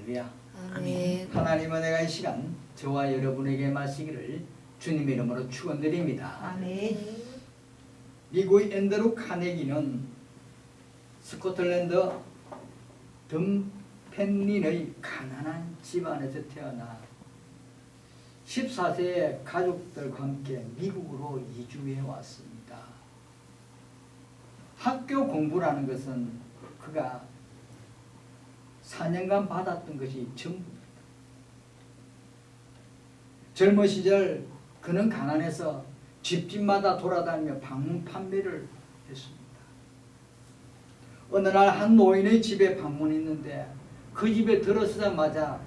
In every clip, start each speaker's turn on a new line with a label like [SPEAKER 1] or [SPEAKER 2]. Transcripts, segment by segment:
[SPEAKER 1] 할렐루야.
[SPEAKER 2] 아멘.
[SPEAKER 1] 하나님은 내가 이 시간 저와 여러분에게 마시기를 주님 이름으로 축원드립니다.
[SPEAKER 2] 아멘.
[SPEAKER 1] 미국의 앤드루 카네기는 스코틀랜드 덤펜린의 가난한 집안에서 태어나 14세에 가족들과 함께 미국으로 이주해 왔습니다. 학교 공부라는 것은 그가 4년간 받았던 것이 전부입니다. 젊은 시절 그는 가난해서 집집마다 돌아다니며 방문 판매를 했습니다. 어느 날 한 노인의 집에 방문했는데 그 집에 들어서자마자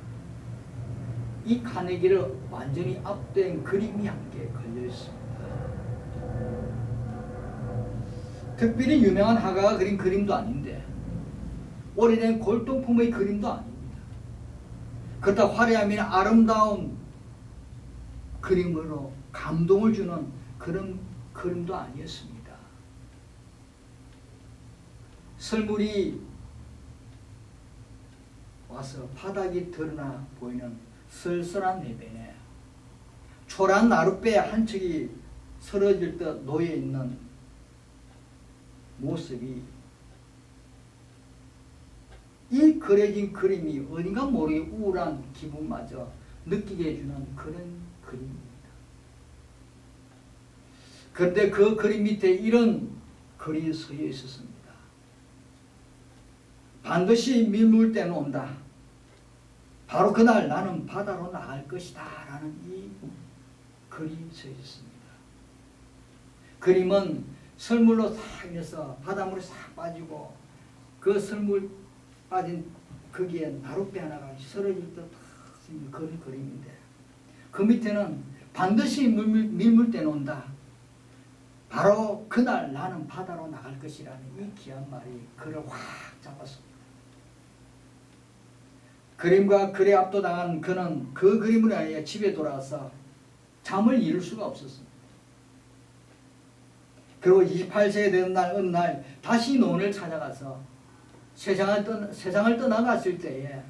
[SPEAKER 1] 이 카네기를 완전히 압도한 그림이 한 개 걸려 있습니다. 특별히 유명한 화가가 그린 그림도 아닌데 오래된 골동품의 그림도 아닙니다. 그렇다 화려하면 아름다운 그림으로 감동을 주는 그런 그림도 아니었습니다. 설물이 와서 바닥이 드러나 보이는 쓸쓸한 해변에 초란 나룻배 한 척이 쓰러질 듯 놓여있는 모습이 이 그려진 그림이 어딘가 모르게 우울한 기분마저 느끼게 해주는 그런 그림입니다. 그런데 그 그림 밑에 이런 글이 쓰여 있었습니다. 반드시 밀물 때는 온다. 바로 그날 나는 바다로 나갈 것이다. 라는 이 글이 쓰여 있습니다. 그림은 설물로 싹 해서 바닷물이 싹 빠지고 그 설물 빠진 거기에 나룻배 하나가 쓰러질 듯 그런 그림인데 그 밑에는 반드시 밀물 때는 온다. 바로 그날 나는 바다로 나갈 것이라는 이 귀한 말이 그를 확 잡았습니다. 그림과 글에 압도당한 그는 그 그림을 위하여 집에 돌아와서 잠을 이룰 수가 없었습니다. 그리고 28세에 되는 날 어느 날 다시 노원을 찾아가서 세상을 떠나갔을 때에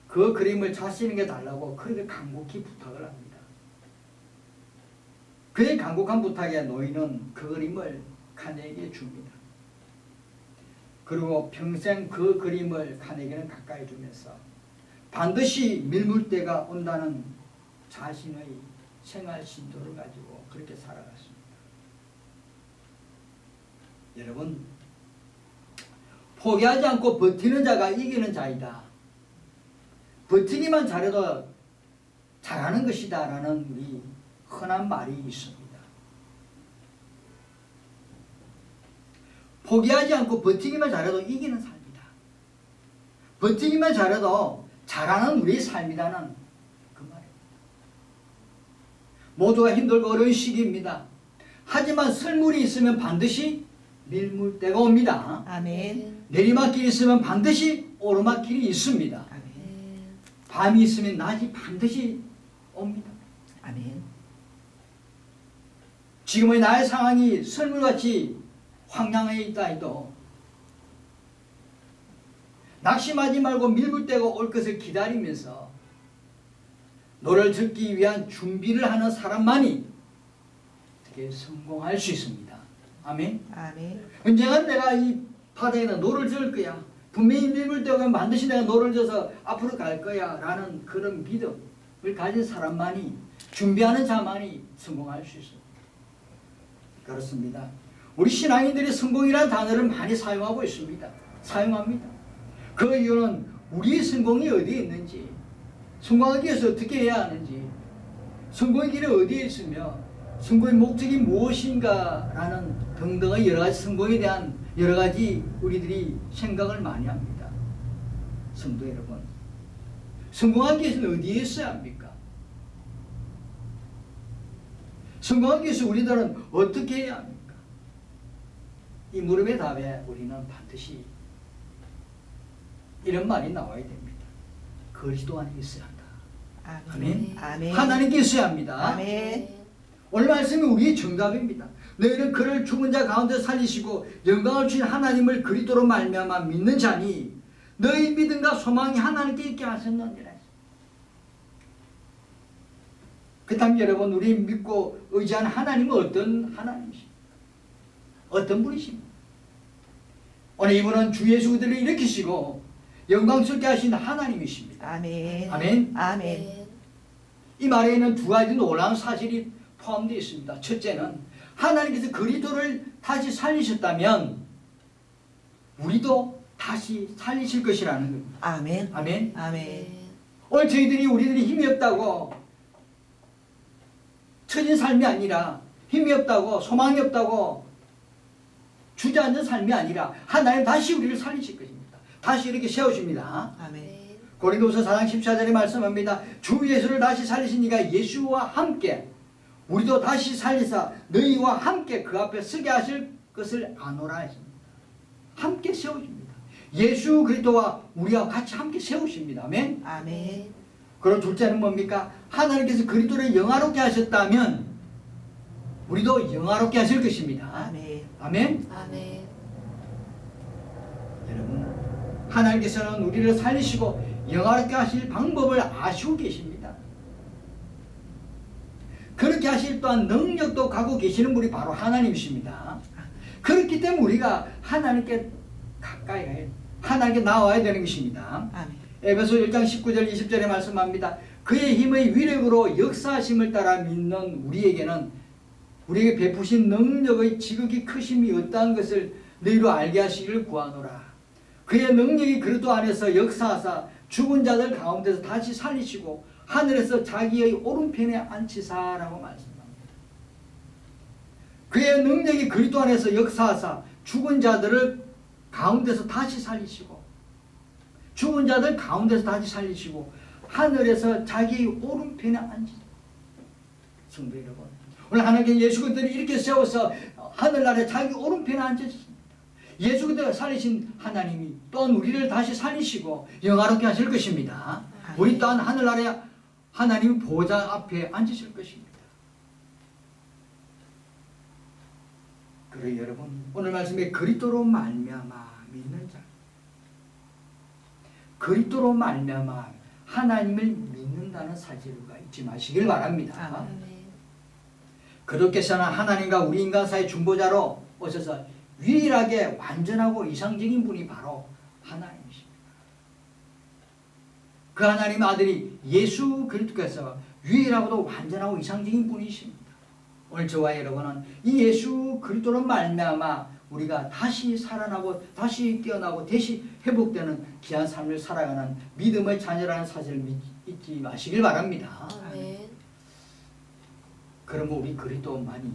[SPEAKER 1] 그 그림을 자신에게 달라고 그렇게 간곡히 부탁을 합니다. 그의 간곡한 부탁에 노인은 그 그림을 카네기에게 줍니다. 그리고 평생 그 그림을 카네기는 가까이 두면서 반드시 밀물때가 온다는 자신의 생활 신조를 가지고 그렇게 살아갔습니다. 여러분, 포기하지 않고 버티는 자가 이기는 자이다. 버티기만 잘해도 잘하는 것이다 라는 우리 흔한 말이 있습니다. 포기하지 않고 버티기만 잘해도 이기는 삶이다. 버티기만 잘해도 잘하는 우리의 삶이라는 그 말입니다. 모두가 힘들고 어려운 시기입니다. 하지만 설물이 있으면 반드시 밀물때가 옵니다.
[SPEAKER 2] 아멘.
[SPEAKER 1] 내리막길이 있으면 반드시 오르막길이 있습니다.
[SPEAKER 2] 아멘.
[SPEAKER 1] 밤이 있으면 낮이 반드시 옵니다.
[SPEAKER 2] 아멘.
[SPEAKER 1] 지금의 나의 상황이 설물같이 황량해 있다 해도 낙심하지 말고 밀물때가 올 것을 기다리면서 노를 젓기 위한 준비를 하는 사람만이 어떻게 성공할 수 있습니다. 아멘.
[SPEAKER 2] 아멘.
[SPEAKER 1] 언젠간 내가 이 바다에다 노를 젓을 거야. 분명히 밀물때가 오면 반드시 내가 노를 져서 앞으로 갈 거야 라는 그런 믿음을 가진 사람만이, 준비하는 자만이 성공할 수 있습니다. 그렇습니다. 우리 신앙인들이 성공이라는 단어를 많이 사용하고 있습니다. 사용합니다. 그 이유는 우리의 성공이 어디에 있는지, 성공하기 위해서 어떻게 해야 하는지, 성공의 길이 어디에 있으며 성공의 목적이 무엇인가 라는 등등의 여러 가지 성공에 대한 여러 가지 우리들이 생각을 많이 합니다. 성도 여러분, 성공하기 위해서는 어디에 있어야 합니까? 성공하기 위해서 우리들은 어떻게 해야 합니까? 이 물음의 답에 우리는 반드시 이런 말이 나와야 됩니다. 그리스도 안에 있어야 한다.
[SPEAKER 2] 아멘. 아멘.
[SPEAKER 1] 하나님께 있어야 합니다.
[SPEAKER 2] 아멘.
[SPEAKER 1] 오늘 말씀이 우리의 정답입니다. 너희는 그를 죽은 자 가운데 살리시고 영광을 주신 하나님을 그리스도로 말미암아 믿는 자니 너희 믿음과 소망이 하나님께 있게 하셨느니라. 그렇다면 여러분, 우리 믿고 의지한 하나님은 어떤 하나님이십니까? 어떤 분이십니까? 오늘 이분은 주 예수 그리스도를 일으키시고 영광스럽게 하신 하나님이십니다.
[SPEAKER 2] 아멘.
[SPEAKER 1] 아멘.
[SPEAKER 2] 아멘.
[SPEAKER 1] 이 말에는 두 가지 놀라운 사실이 포함되어 있습니다. 첫째는 하나님께서 그리스도를 다시 살리셨다면 우리도 다시 살리실 것이라는 겁니다.
[SPEAKER 2] 아멘.
[SPEAKER 1] 아멘.
[SPEAKER 2] 아멘.
[SPEAKER 1] 오늘 우리들이 힘이 없다고 처진 삶이 아니라, 힘이 없다고 소망이 없다고 주저앉은 삶이 아니라 하나님 다시 우리를 살리실 것입니다. 다시 이렇게 세우십니다.
[SPEAKER 2] 아멘.
[SPEAKER 1] 고린도서 4장 14절에 말씀합니다. 주 예수를 다시 살리시니까 예수와 함께 우리도 다시 살리사 너희와 함께 그 앞에 서게 하실 것을 아노라 했습니다. 함께 세우십니다. 예수 그리스도와 우리와 같이 함께 세우십니다. 아멘.
[SPEAKER 2] 아멘.
[SPEAKER 1] 그리고 둘째는 뭡니까? 하나님께서 그리스도를 영화롭게 하셨다면 우리도 영화롭게 하실 것입니다.
[SPEAKER 2] 아멘.
[SPEAKER 1] 아멘.
[SPEAKER 2] 아멘.
[SPEAKER 1] 여러분, 하나님께서는 우리를 살리시고 영화롭게 하실 방법을 아시고 계십니다. 그렇게 하실 또한 능력도 갖고 계시는 분이 바로 하나님이십니다. 그렇기 때문에 우리가 하나님께 가까이 가야, 하나님께 나와야 되는 것입니다.
[SPEAKER 2] 아멘.
[SPEAKER 1] 에베소 1장 19절 20절에 말씀합니다. 그의 힘의 위력으로 역사하심을 따라 믿는 우리에게 베푸신 능력의 지극히 크심이 어떠한 것을 너희로 알게 하시기를 구하노라. 그의 능력이 그리스도 안에서 역사하사 죽은 자들 가운데서 다시 살리시고 하늘에서 자기의 오른편에 앉히사라고 말씀합니다. 그의 능력이 그리스도 안에서 역사하사 죽은 자들을 가운데서 다시 살리시고 죽은 자들 가운데서 다시 살리시고 하늘에서 자기의 오른편에 앉히시고. 성도 여러분, 오늘 하나님께 예수 그리스도를 이렇게 세워서 하늘나라에 자기 오른편에 앉으셨습니다. 예수 그리스도를 살리신 하나님이 또한 우리를 다시 살리시고 영화롭게 하실 것입니다. 우리 또한 하늘나라에 하나님 보좌 앞에 앉으실 것입니다. 그래 여러분, 오늘 말씀에 그리스도로 말미암아 믿는 자, 그리스도로 말미암아 하나님을 믿는다는 사실을 잊지 마시길 바랍니다.
[SPEAKER 2] 아멘.
[SPEAKER 1] 그리스도께서는 하나님과 우리 인간 사이의 중보자로 오셔서 유일하게 완전하고 이상적인 분이 바로 하나님이십니다. 그 하나님의 아들이 예수 그리스도께서 유일하고도 완전하고 이상적인 분이십니다. 오늘 저와 여러분은 이 예수 그리스도로 말미암아 우리가 다시 살아나고 다시 깨어나고 다시 회복되는 귀한 삶을 살아가는 믿음의 자녀라는 사실을 잊지 마시길 바랍니다.
[SPEAKER 2] 아멘.
[SPEAKER 1] 그러면 우리 그리스도만이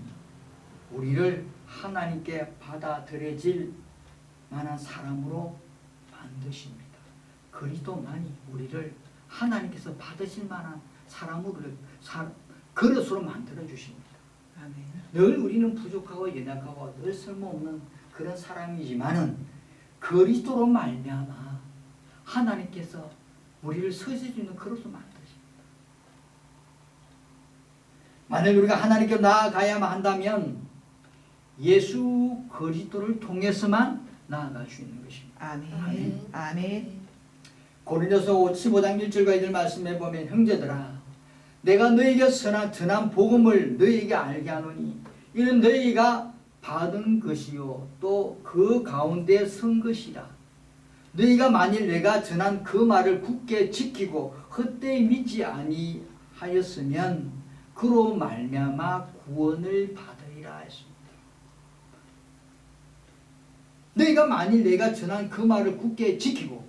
[SPEAKER 1] 우리를 하나님께 받아들여질 만한 사람으로 만드십니다. 그리스도만이 우리를 하나님께서 받으실 만한 사람으로 그릇으로 만들어 주십니다.
[SPEAKER 2] 아멘.
[SPEAKER 1] 늘 우리는 부족하고 연약하고 늘 쓸모없는 그런 사람이지만은 그리스도로 말미암아 하나님께서 우리를 서실 수 있는 그릇으로 만드십니다. 만약 우리가 하나님께 나아가야만 한다면 예수 그리스도를 통해서만 나아갈 수 있는 것입니다.
[SPEAKER 2] 아멘. 아멘.
[SPEAKER 1] 고린도서 15장 1절과 2절 말씀해 보면 형제들아 내가 너희에게 전한 복음을 너희에게 알게 하노니 이는 너희가 받은 것이요 또 그 가운데 선 것이라. 너희가 만일 내가 전한 그 말을 굳게 지키고 헛되이 믿지 아니하였으면 그로 말미암아 구원을 받으리라 했습니다. 너희가 만일 내가 전한 그 말을 굳게 지키고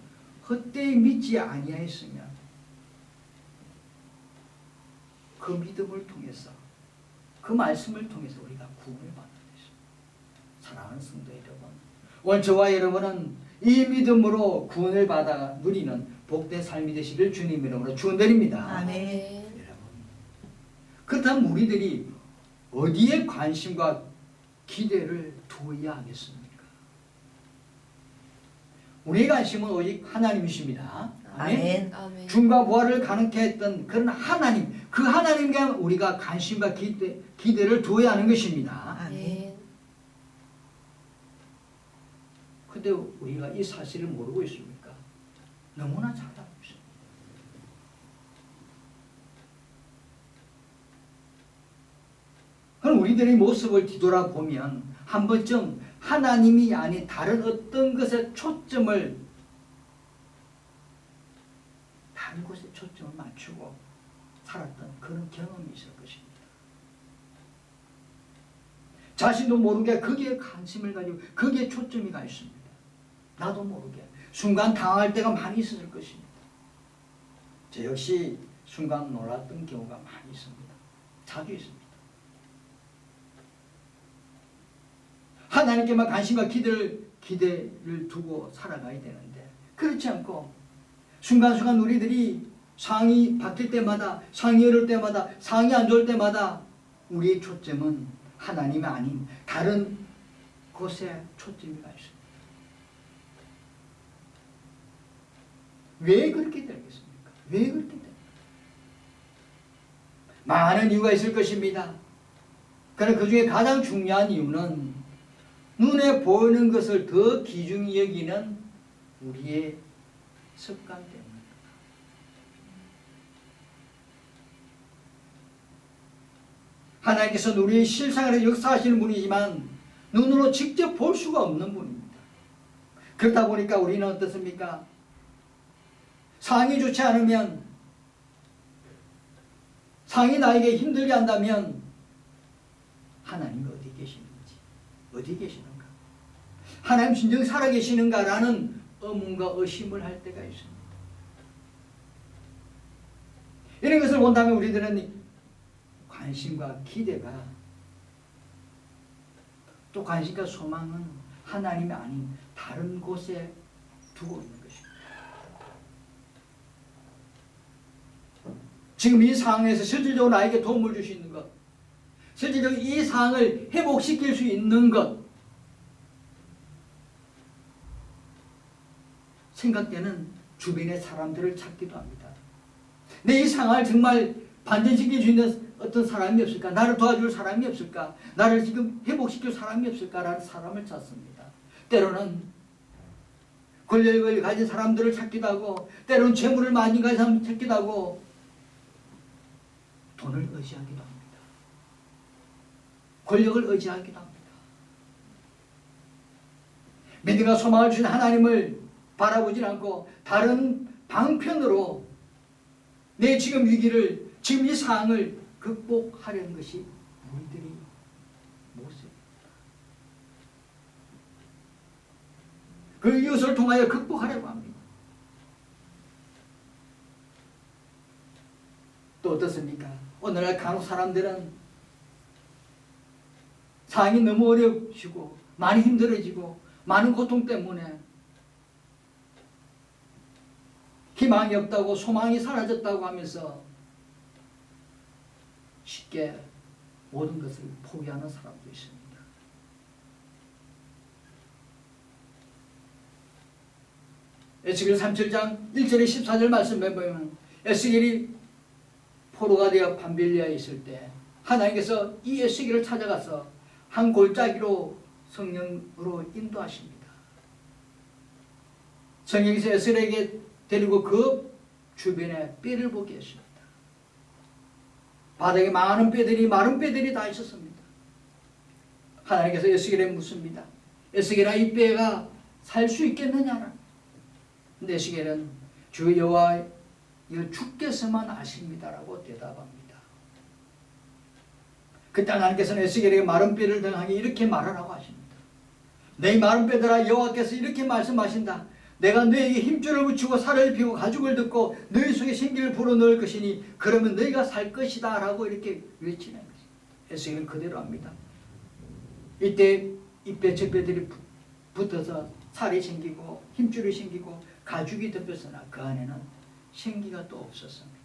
[SPEAKER 1] 헛되이 믿지 아니하였으면 그 믿음을 통해서 그 말씀을 통해서 우리가 구원을 받는 것입니다. 사랑하는 성도 여러분, 오늘 저와 여러분은 이 믿음으로 구원을 받아 누리는 복된 삶이 되시길 주님 이름으로 축원드립니다.
[SPEAKER 2] 아멘.
[SPEAKER 1] 여러분, 그렇다면 우리들이 어디에 관심과 기대를 두어야 하겠습니까? 우리의 관심은 오직 하나님이십니다. 아멘.
[SPEAKER 2] 아멘.
[SPEAKER 1] 죽음과 부활을 가능케 했던 그런 하나님, 그 하나님께 우리가 관심과 기대를 두어야 하는 것입니다.
[SPEAKER 2] 아멘.
[SPEAKER 1] 근데 우리가 이 사실을 모르고 있습니까? 너무나 잘 알고 있습니다. 그럼 우리들의 모습을 뒤돌아보면 한 번쯤 하나님이 아닌 다른 어떤 것에 초점을 다른 곳에 초점을 맞추고 살았던 그런 경험이 있을 것입니다. 자신도 모르게 거기에 관심을 가지고 거기에 초점이 가 있습니다. 나도 모르게 순간 당할 때가 많이 있었을 것입니다. 저 역시 순간 놀랐던 경우가 많이 있습니다. 자주 있습니다. 하나님께만 관심과 기대를 두고 살아가야 되는데 그렇지 않고 순간순간 우리들이 상이 바뀔 때마다, 상이 어려울 때마다, 상이 안 좋을 때마다 우리의 초점은 하나님이 아닌 다른 곳에 초점이 가 있습니다. 왜 그렇게 되겠습니까? 왜 그렇게 됩니까? 많은 이유가 있을 것입니다. 그러나 그 중에 가장 중요한 이유는 눈에 보이는 것을 더 귀중히 여기는 우리의 습관 때문입니다. 하나님께서는 우리의 실상을 역사하시는 분이지만 눈으로 직접 볼 수가 없는 분입니다. 그렇다 보니까 우리는 어떻습니까? 상이 좋지 않으면, 상이 나에게 힘들게 한다면 하나님이 어디 계시는지, 어디 계시는가, 하나님 진정 살아계시는가라는 의문과 의심을 할 때가 있습니다. 이런 것을 본다면 우리들은 관심과 기대가, 또 관심과 소망은 하나님이 아닌 다른 곳에 두고 있는 것입니다. 지금 이 상황에서 실질적으로 나에게 도움을 줄 수 있는 것, 실질적으로 이 상황을 회복시킬 수 있는 것, 생각되는 주변의 사람들을 찾기도 합니다. 내 이 상황을 정말 반전시킬 수 있는 어떤 사람이 없을까? 나를 도와줄 사람이 없을까? 나를 지금 회복시킬 사람이 없을까라는 사람을 찾습니다. 때로는 권력을 가진 사람들을 찾기도 하고, 때로는 재물을 많이 가진 사람을 찾기도 하고, 돈을 의지하기도 합니다. 권력을 의지하기도 합니다. 믿음과 소망을 주신 하나님을 바라보지 않고 다른 방편으로 내 지금 위기를, 지금 이 상황을 극복하려는 것이 우리들의 모습입니다. 그 이웃을 통하여 극복하려고 합니다. 또 어떻습니까? 오늘날 간혹 사람들은 상황이 너무 어려우시고 많이 힘들어지고 많은 고통 때문에 희망이 없다고, 소망이 사라졌다고 하면서 쉽게 모든 것을 포기하는 사람도 있습니다. 에스겔 37장 1절에 14절 말씀에 보면 에스겔이 포로가 되어 밤빌리아에 있을 때 하나님께서 이 에스겔을 찾아가서 한 골짜기로 성령으로 인도하십니다. 성령께서 에스겔에게 데리고 그 주변에 뼈를 보게 했습니다. 바닥에 많은 뼈들이, 마른 뼈들이 다 있었습니다. 하나님께서 에스겔에 묻습니다. 에스겔아, 이 뼈가 살 수 있겠느냐? 근데 에스겔은 주 여호와 주께서만 아십니다라고 대답합니다. 그때 하나님께서는 에스겔에게 마른 뼈를 등하게 이렇게 말하라고 하십니다. 내 마른 뼈들아, 여호와께서 이렇게 말씀하신다. 내가 너에게 힘줄을 붙이고 살을 피우고 가죽을 듣고 너희 속에 생기를 불어넣을 것이니 그러면 너희가 살 것이다 라고 이렇게 외치는 거죠. 에스겔은 그대로 합니다. 이때 이 뼈 저 뼈들이 붙어서 살이 생기고 힘줄이 생기고 가죽이 덮였으나 그 안에는 생기가 또 없었습니다.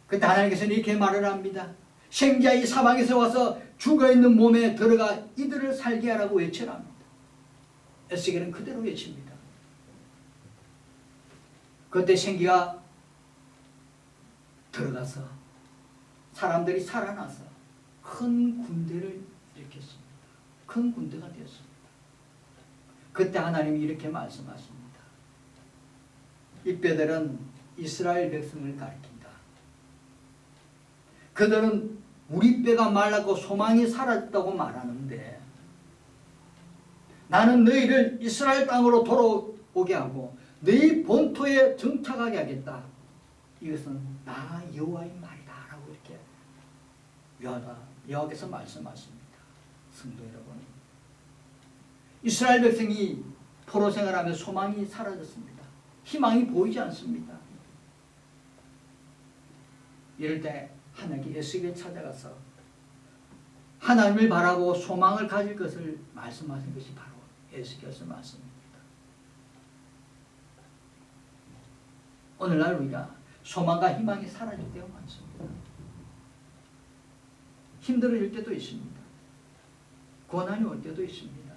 [SPEAKER 1] 그때 하나님께서는 이렇게 말을 합니다. 생기야, 이 사방에서 와서 죽어있는 몸에 들어가 이들을 살게 하라고 외쳐랍니다. 에스겔은 그대로 외칩니다. 그때 생기가 들어가서 사람들이 살아나서 큰 군대를 일으켰습니다. 큰 군대가 되었습니다. 그때 하나님이 이렇게 말씀하십니다. 이 뼈들은 이스라엘 백성을 가리킨다. 그들은 우리 뼈가 말랐고 소망이 사라졌다고 말하는데, 나는 너희를 이스라엘 땅으로 돌아오게 하고 너희 본토에 정착하게 하겠다. 이것은 나 여호와의 말이다 라고 이렇게 여호와께서 말씀하십니다. 성도 여러분, 이스라엘 백성이 포로 생활하며 소망이 사라졌습니다. 희망이 보이지 않습니다. 이럴 때 하나님께 에스겔 찾아가서 하나님을 바라고 소망을 가질 것을 말씀하신 것이 바로 에스겔서 말씀입니다. 오늘날 우리가 소망과 희망이 사라질 때가 많습니다. 힘들어질 때도 있습니다. 고난이 올 때도 있습니다.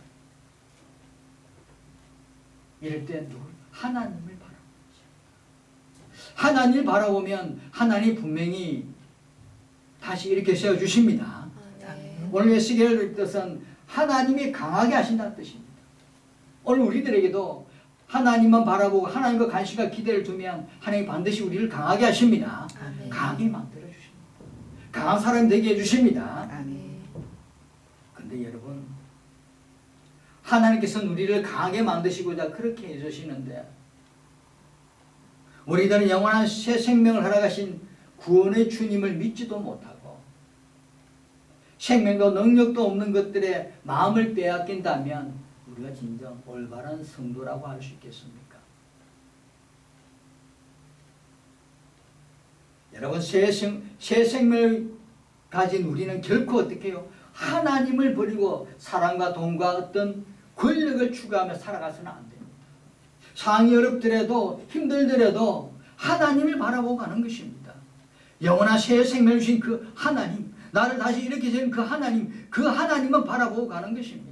[SPEAKER 1] 이럴 때 하나님을 바라보죠. 하나님을 바라보면 하나님 분명히 다시 이렇게 세워주십니다. 오늘 에스겔의 뜻은 하나님이 강하게 하신다는 뜻입니다. 오늘 우리들에게도 하나님만 바라보고 하나님과 관심과 기대를 두면 하나님이 반드시 우리를 강하게 하십니다.
[SPEAKER 2] 아멘.
[SPEAKER 1] 강하게 만들어 주십니다. 강한 사람 되게 해주십니다.
[SPEAKER 2] 아멘.
[SPEAKER 1] 근데 여러분, 하나님께서는 우리를 강하게 만드시고자 그렇게 해주시는데, 우리들은 영원한 새 생명을 허락하신 구원의 주님을 믿지도 못하고 생명도 능력도 없는 것들에 마음을 빼앗긴다면 우리가 진정 올바른 성도라고 할 수 있겠습니까? 여러분, 새 생명을 가진 우리는 결코 어떻게 해요? 하나님을 버리고 사랑과 돈과 어떤 권력을 추구하며 살아가서는 안 됩니다. 상황이 어렵더라도 힘들더라도 하나님을 바라보고 가는 것입니다. 영원한 새 생명을 주신 그 하나님, 나를 다시 이렇게 된 그 하나님만 바라보고 가는 것입니다.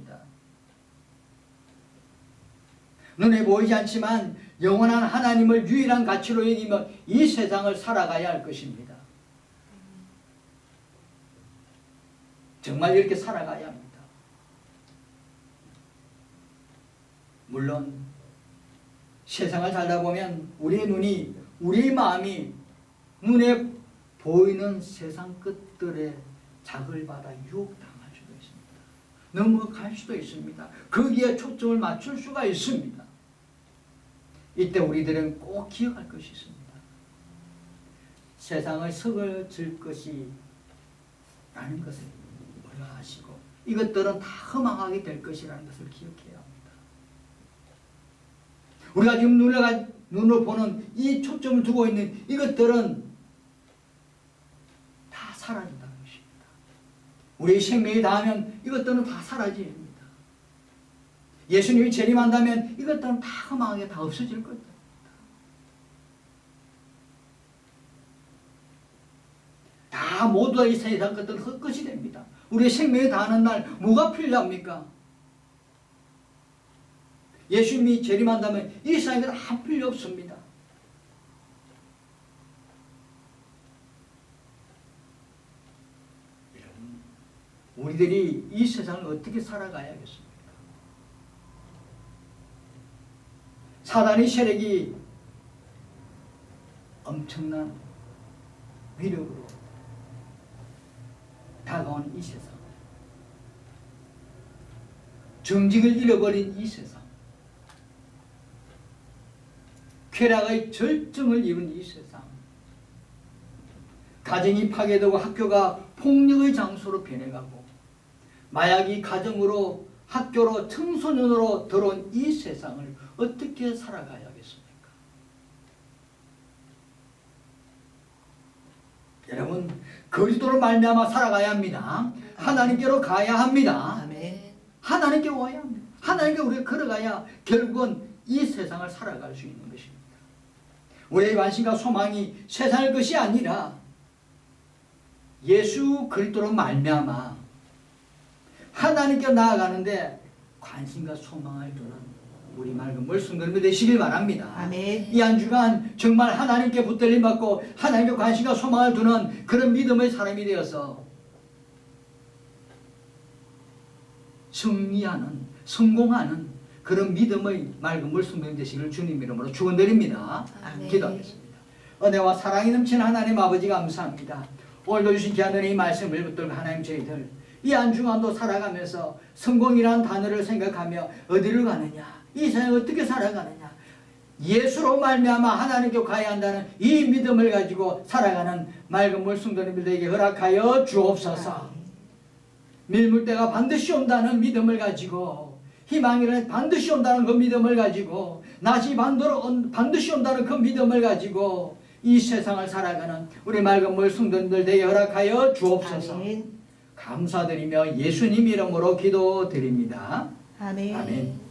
[SPEAKER 1] 눈에 보이지 않지만 영원한 하나님을 유일한 가치로 여기며 이 세상을 살아가야 할 것입니다. 정말 이렇게 살아가야 합니다. 물론 세상을 살다 보면 우리의 눈이, 우리의 마음이 눈에 보이는 세상 끝들에 작을 받아 유혹당할 수도 있습니다. 넘어갈 수도 있습니다. 거기에 초점을 맞출 수가 있습니다. 이때 우리들은 꼭 기억할 것이 있습니다. 세상을 썩어질 것이 라는 것을 우리가 아시고 이것들은 다 허망하게 될 것이라는 것을 기억해야 합니다. 우리가 지금 눈으로 보는 이 초점을 두고 있는 이것들은 다 사라진다는 것입니다. 우리의 생명이 다하면 이것들은 다 사라집니다. 예수님이 재림한다면 이것들은 다 허망하게 다 없어질 것입니다. 다 모두 이 세상 것들은 헛것이 됩니다. 우리의 생명이 다하는 날 뭐가 필요합니까? 예수님이 재림한다면 이 세상에 다 필요 없습니다. 여러분, 우리들이 이 세상을 어떻게 살아가야겠습니까? 사단의 세력이 엄청난 위력으로 다가온 이 세상, 정직을 잃어버린 이 세상, 쾌락의 절정을 이룬 이 세상, 가정이 파괴되고 학교가 폭력의 장소로 변해가고 마약이 가정으로 학교로 청소년으로 들어온 이 세상을 어떻게 살아가야겠습니까? 여러분, 그리스도로 말미암아 살아가야 합니다. 하나님께로 가야 합니다.
[SPEAKER 2] 아멘.
[SPEAKER 1] 하나님께 와야 합니다. 하나님께 우리가 걸어가야 결국은 이 세상을 살아갈 수 있는 것입니다. 우리의 관심과 소망이 세상의 것이 아니라 예수 그리스도로 말미암아 하나님께 나아가는데 관심과 소망을 두는 우리 맑은 물성들이 되시길 바랍니다.
[SPEAKER 2] 아멘.
[SPEAKER 1] 이 한 주간 정말 하나님께 붙들림 받고 하나님께 관심과 소망을 두는 그런 믿음의 사람이 되어서 승리하는, 성공하는 그런 믿음의 맑은 물 순병 되시기를 주님 이름으로 축원드립니다.
[SPEAKER 2] 아멘.
[SPEAKER 1] 기도하겠습니다. 은혜와 사랑이 넘치는 하나님 아버지 감사합니다. 오늘도 주신 귀한 은혜의 말씀을 붙들고 하나님 저희들 이 안중함도 살아가면서 성공이라는 단어를 생각하며 어디를 가느냐, 이 세상에 어떻게 살아가느냐, 예수로 말미암아 하나님께 가야 한다는 이 믿음을 가지고 살아가는 맑은 물 성도님들에게 허락하여 주옵소서. 밀물때가 반드시 온다는 믿음을 가지고, 희망이란 반드시 온다는 그 믿음을 가지고, 낮이 반드시 온다는 그 믿음을 가지고 이 세상을 살아가는 우리 맑은 물 성도님들에게 허락하여 주옵소서.
[SPEAKER 2] 아멘.
[SPEAKER 1] 감사드리며 예수님 이름으로 기도드립니다.
[SPEAKER 2] 아멘.
[SPEAKER 1] 아멘.